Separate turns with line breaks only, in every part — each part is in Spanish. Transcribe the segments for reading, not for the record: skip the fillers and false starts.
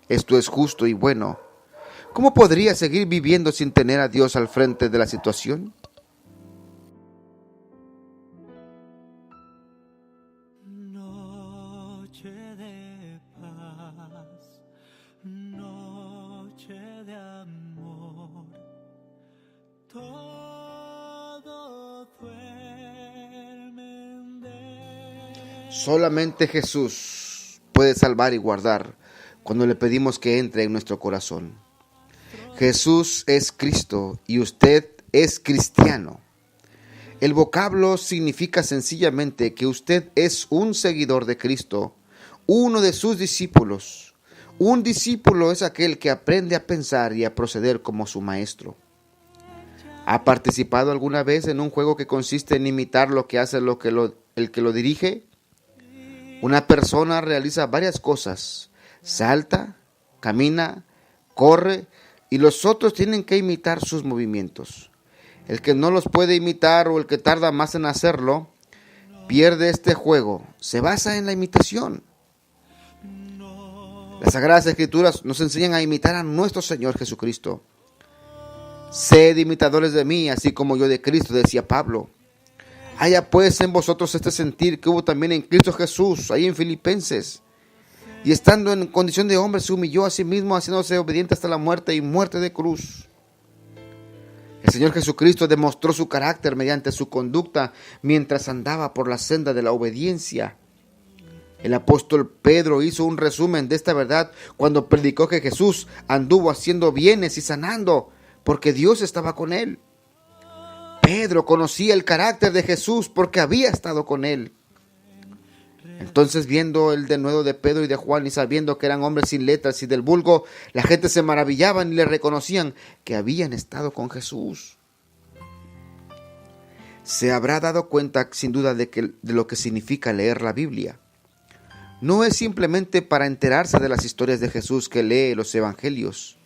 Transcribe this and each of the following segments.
Esto es justo y bueno. ¿Cómo podría seguir viviendo sin tener a Dios al frente de la situación?
Noche de paz, noche de amor, todo duermen de...
Solamente Jesús puede salvar y guardar cuando le pedimos que entre en nuestro corazón. Jesús es Cristo y usted es cristiano. El vocablo significa sencillamente que usted es un seguidor de Cristo, uno de sus discípulos. Un discípulo es aquel que aprende a pensar y a proceder como su maestro. ¿Ha participado alguna vez en un juego que consiste en imitar lo que hace el que lo dirige? Una persona realiza varias cosas: salta, camina, corre, y los otros tienen que imitar sus movimientos. El que no los puede imitar o el que tarda más en hacerlo, pierde este juego. Se basa en la imitación. Las Sagradas Escrituras nos enseñan a imitar a nuestro Señor Jesucristo. Sed imitadores de mí, así como yo de Cristo, decía Pablo. Haya pues en vosotros este sentir que hubo también en Cristo Jesús, ahí en Filipenses. Y estando en condición de hombre, se humilló a sí mismo, haciéndose obediente hasta la muerte y muerte de cruz. El Señor Jesucristo demostró su carácter mediante su conducta mientras andaba por la senda de la obediencia. El apóstol Pedro hizo un resumen de esta verdad cuando predicó que Jesús anduvo haciendo bienes y sanando, porque Dios estaba con él. Pedro conocía el carácter de Jesús porque había estado con él. Entonces, viendo el denuedo de Pedro y de Juan y sabiendo que eran hombres sin letras y del vulgo, la gente se maravillaban y le reconocían que habían estado con Jesús. Se habrá dado cuenta sin duda de lo que significa leer la Biblia. No es simplemente para enterarse de las historias de Jesús que lee los evangelios.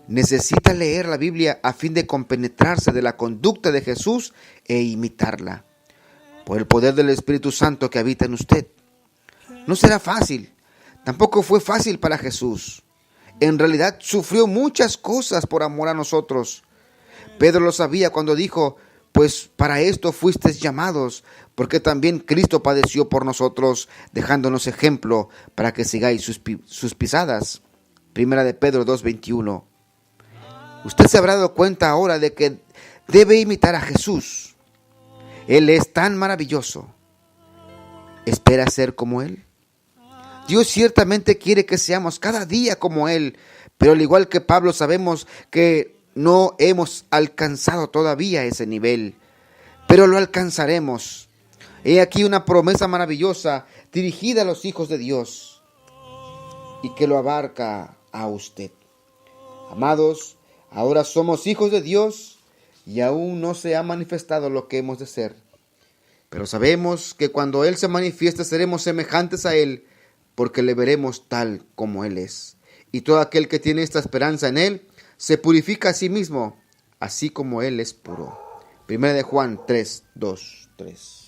Necesita leer la Biblia a fin de compenetrarse de la conducta de Jesús e imitarla, por el poder del Espíritu Santo que habita en usted. No será fácil. Tampoco fue fácil para Jesús. En realidad sufrió muchas cosas por amor a nosotros. Pedro lo sabía cuando dijo: pues para esto fuisteis llamados, porque también Cristo padeció por nosotros, dejándonos ejemplo para que sigáis sus pisadas. Primera de Pedro 2:21. Usted se habrá dado cuenta ahora de que debe imitar a Jesús. Él es tan maravilloso. ¿Espera ser como Él? Dios ciertamente quiere que seamos cada día como Él, pero al igual que Pablo sabemos que no hemos alcanzado todavía ese nivel, pero lo alcanzaremos. He aquí una promesa maravillosa dirigida a los hijos de Dios y que lo abarca a usted. Amados, ahora somos hijos de Dios y aún no se ha manifestado lo que hemos de ser. Pero sabemos que cuando Él se manifieste seremos semejantes a Él, porque le veremos tal como Él es. Y todo aquel que tiene esta esperanza en Él se purifica a sí mismo, así como Él es puro. Primera de Juan 3:2-3.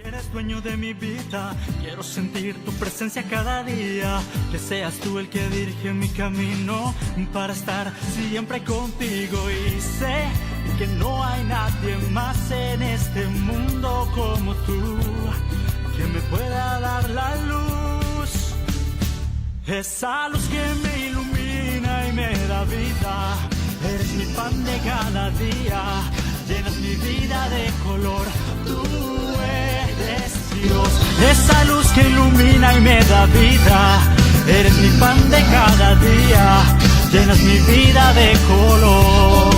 Eres dueño de mi vida, quiero sentir tu presencia cada día, que seas tú el que dirige mi camino para estar siempre contigo. Y sé que no hay nadie más en este mundo como tú, que me pueda dar la luz, esa luz que me ilumina y me da vida. Eres mi pan de cada día, llenas mi vida de color, tú eres Dios, esa luz que ilumina y me da vida. Eres mi pan de cada día, llenas mi vida de color.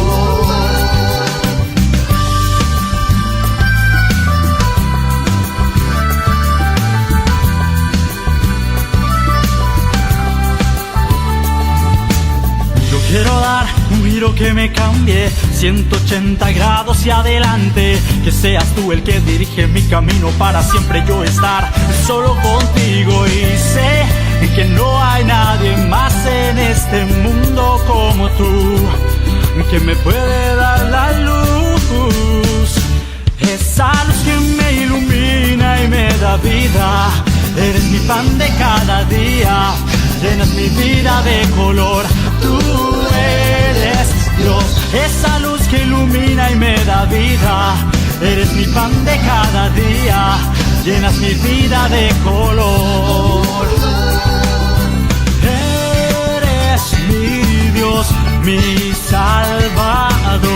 Yo quiero dar un giro que me cambie 180 grados y adelante, que seas tú el que dirige mi camino para siempre yo estar solo contigo. Y sé que no hay nadie más en este mundo como tú, que me puede dar la luz, vida, eres mi pan de cada día, llenas mi vida de color. Tú eres Dios, esa luz que ilumina y me da vida. Eres mi pan de cada día, llenas mi vida de color. Eres mi Dios, mi Salvador.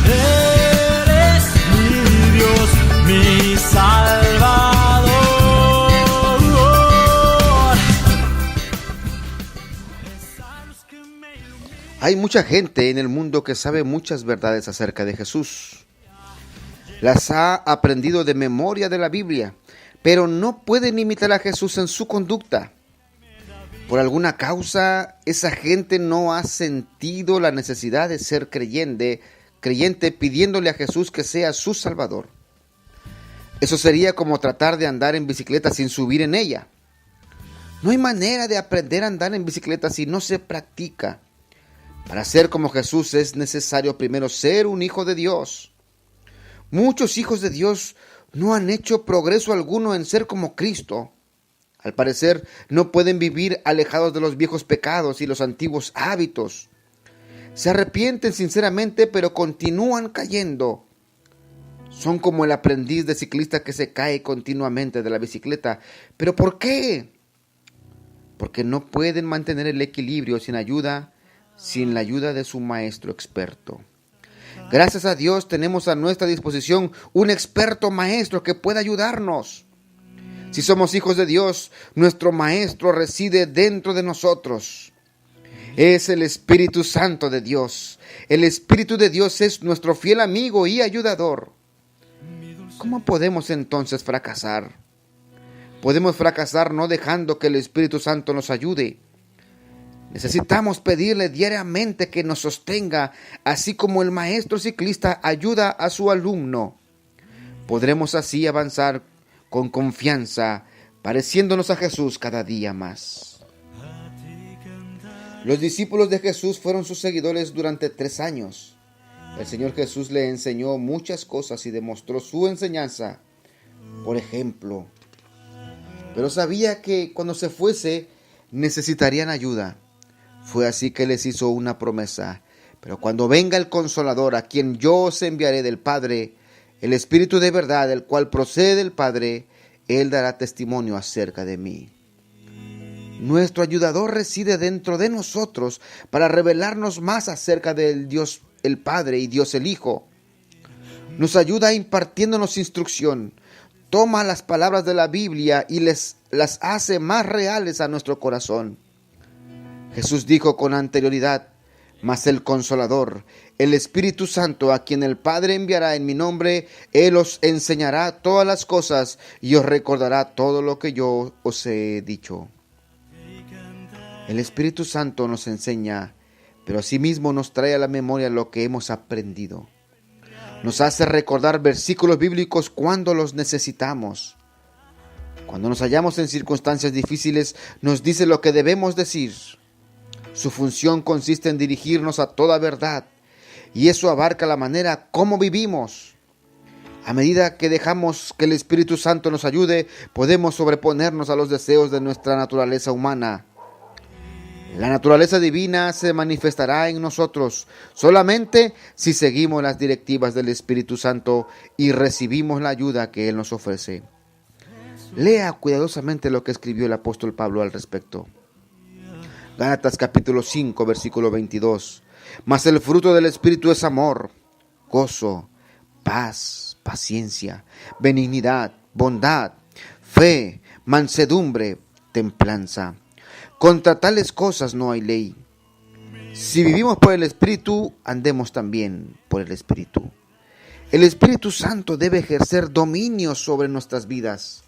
Eres mi Dios, mi Salvador.
Hay mucha gente en el mundo que sabe muchas verdades acerca de Jesús. Las ha aprendido de memoria de la Biblia, pero no pueden imitar a Jesús en su conducta. Por alguna causa, esa gente no ha sentido la necesidad de ser creyente pidiéndole a Jesús que sea su Salvador. Eso sería como tratar de andar en bicicleta sin subir en ella. No hay manera de aprender a andar en bicicleta si no se practica. Para ser como Jesús es necesario primero ser un hijo de Dios. Muchos hijos de Dios no han hecho progreso alguno en ser como Cristo. Al parecer, no pueden vivir alejados de los viejos pecados y los antiguos hábitos. Se arrepienten sinceramente, pero continúan cayendo. Son como el aprendiz de ciclista que se cae continuamente de la bicicleta. ¿Pero por qué? Porque no pueden mantener el equilibrio sin la ayuda de su maestro experto. Gracias a Dios tenemos a nuestra disposición un experto maestro que pueda ayudarnos. Si somos hijos de Dios, nuestro maestro reside dentro de nosotros. Es el Espíritu Santo de Dios. El Espíritu de Dios es nuestro fiel amigo y ayudador. ¿Cómo podemos entonces fracasar? Podemos fracasar no dejando que el Espíritu Santo nos ayude. Necesitamos pedirle diariamente que nos sostenga, así como el maestro ciclista ayuda a su alumno. Podremos así avanzar con confianza, pareciéndonos a Jesús cada día más. Los discípulos de Jesús fueron sus seguidores durante 3 años. El Señor Jesús le enseñó muchas cosas y demostró su enseñanza, por ejemplo. Pero sabía que cuando se fuese necesitarían ayuda. Fue así que les hizo una promesa. Pero cuando venga el Consolador, a quien yo os enviaré del Padre, el Espíritu de verdad, el cual procede del Padre, Él dará testimonio acerca de mí. Nuestro ayudador reside dentro de nosotros para revelarnos más acerca del Dios el Padre y Dios el Hijo. Nos ayuda impartiéndonos instrucción. Toma las palabras de la Biblia y las hace más reales a nuestro corazón. Jesús dijo con anterioridad: mas el Consolador, el Espíritu Santo, a quien el Padre enviará en mi nombre, Él os enseñará todas las cosas y os recordará todo lo que yo os he dicho. El Espíritu Santo nos enseña, pero asimismo nos trae a la memoria lo que hemos aprendido. Nos hace recordar versículos bíblicos cuando los necesitamos. Cuando nos hallamos en circunstancias difíciles, nos dice lo que debemos decir. Su función consiste en dirigirnos a toda verdad, y eso abarca la manera como vivimos. A medida que dejamos que el Espíritu Santo nos ayude, podemos sobreponernos a los deseos de nuestra naturaleza humana. La naturaleza divina se manifestará en nosotros solamente si seguimos las directivas del Espíritu Santo y recibimos la ayuda que Él nos ofrece. Lea cuidadosamente lo que escribió el apóstol Pablo al respecto. Gálatas capítulo 5, versículo 22. Mas el fruto del Espíritu es amor, gozo, paz, paciencia, benignidad, bondad, fe, mansedumbre, templanza. Contra tales cosas no hay ley. Si vivimos por el Espíritu, andemos también por el Espíritu. El Espíritu Santo debe ejercer dominio sobre nuestras vidas.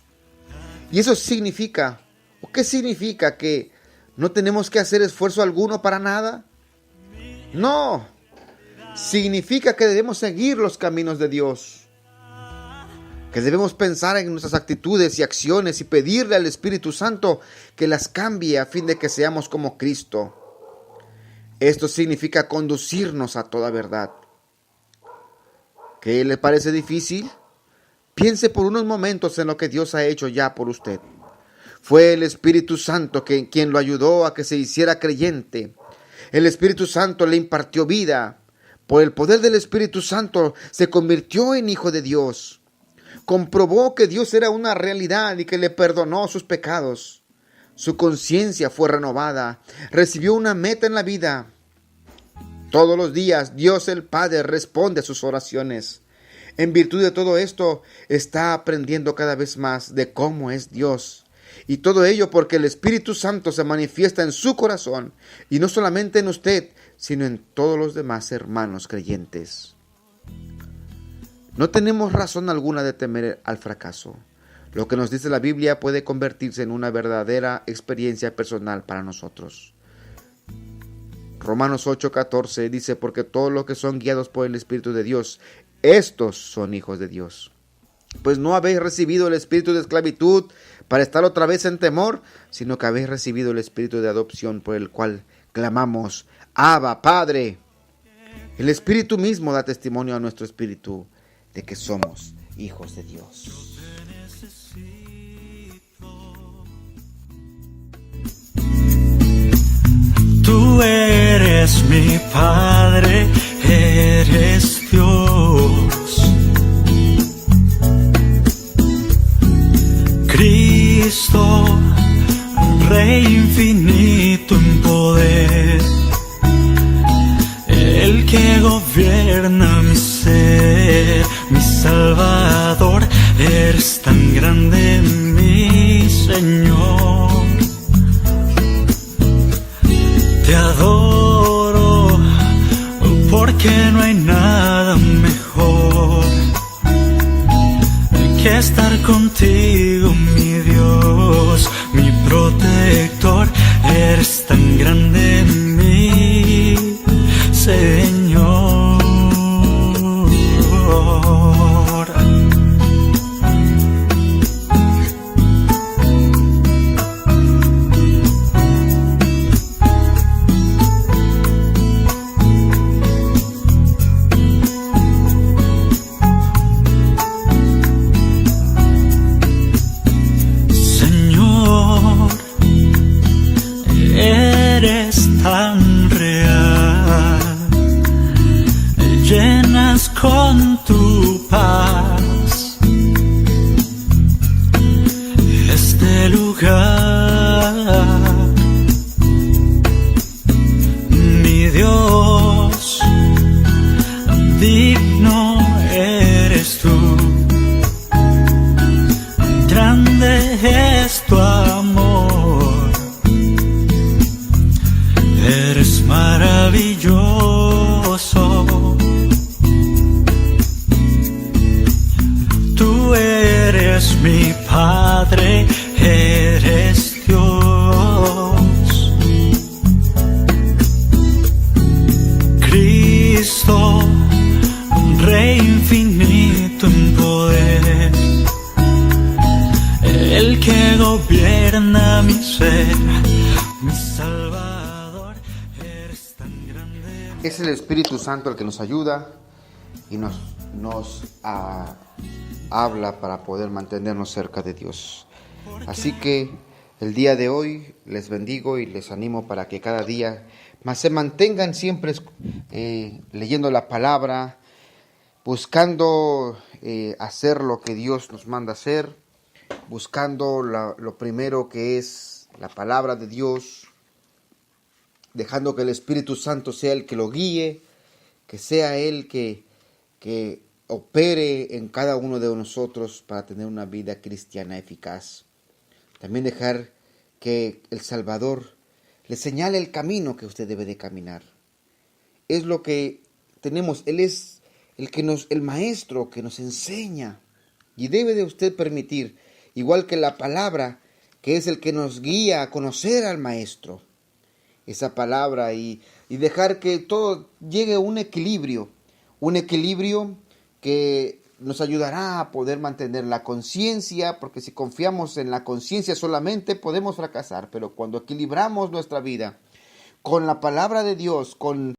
Y eso significa, ¿o qué significa? ¿Que no tenemos que hacer esfuerzo alguno para nada? No. Significa que debemos seguir los caminos de Dios. Que debemos pensar en nuestras actitudes y acciones y pedirle al Espíritu Santo que las cambie a fin de que seamos como Cristo. Esto significa conducirnos a toda verdad. ¿Qué le parece difícil? Piense por unos momentos en lo que Dios ha hecho ya por usted. Fue el Espíritu Santo quien lo ayudó a que se hiciera creyente. El Espíritu Santo le impartió vida. Por el poder del Espíritu Santo se convirtió en hijo de Dios. Comprobó que Dios era una realidad y que le perdonó sus pecados. Su conciencia fue renovada. Recibió una meta en la vida. Todos los días Dios el Padre responde a sus oraciones. En virtud de todo esto, está aprendiendo cada vez más de cómo es Dios. Y todo ello porque el Espíritu Santo se manifiesta en su corazón, y no solamente en usted, sino en todos los demás hermanos creyentes. No tenemos razón alguna de temer al fracaso. Lo que nos dice la Biblia puede convertirse en una verdadera experiencia personal para nosotros. Romanos 8:14 dice: porque todos los que son guiados por el Espíritu de Dios, estos son hijos de Dios. Pues no habéis recibido el espíritu de esclavitud para estar otra vez en temor, sino que habéis recibido el espíritu de adopción, por el cual clamamos: Abba, Padre. El Espíritu mismo da testimonio a nuestro espíritu de que somos hijos de Dios.
Tú eres mi Padre, eres Dios. Cristo, Rey infinito en poder, el que gobierna mi ser, mi Salvador, eres tan grande, mi Señor. Te adoro porque no hay nada mejor que estar contigo, mi Dios, mi protector. Eres tan grande, mi Señor. Tan real, llenas con tu paz este lugar, mi Dios, digno eres tú, grande es tu amor. Eres maravilloso. Tú eres mi Padre, eres Dios. Cristo, Rey infinito en poder, el que gobierna mi ser, mi Salvador.
Es el Espíritu Santo el que nos ayuda y nos habla para poder mantenernos cerca de Dios. Así que el día de hoy les bendigo y les animo para que cada día más se mantengan siempre leyendo la palabra, buscando hacer lo que Dios nos manda hacer, buscando lo primero que es la palabra de Dios, dejando que el Espíritu Santo sea el que lo guíe, que sea Él que opere en cada uno de nosotros para tener una vida cristiana eficaz. También dejar que el Salvador le señale el camino que usted debe de caminar. Es lo que tenemos. Él es el maestro que nos enseña, y debe de usted permitir, igual que la palabra, que es el que nos guía a conocer al maestro, esa palabra, y dejar que todo llegue a un equilibrio que nos ayudará a poder mantener la conciencia, porque si confiamos en la conciencia solamente podemos fracasar, pero cuando equilibramos nuestra vida con la palabra de Dios, con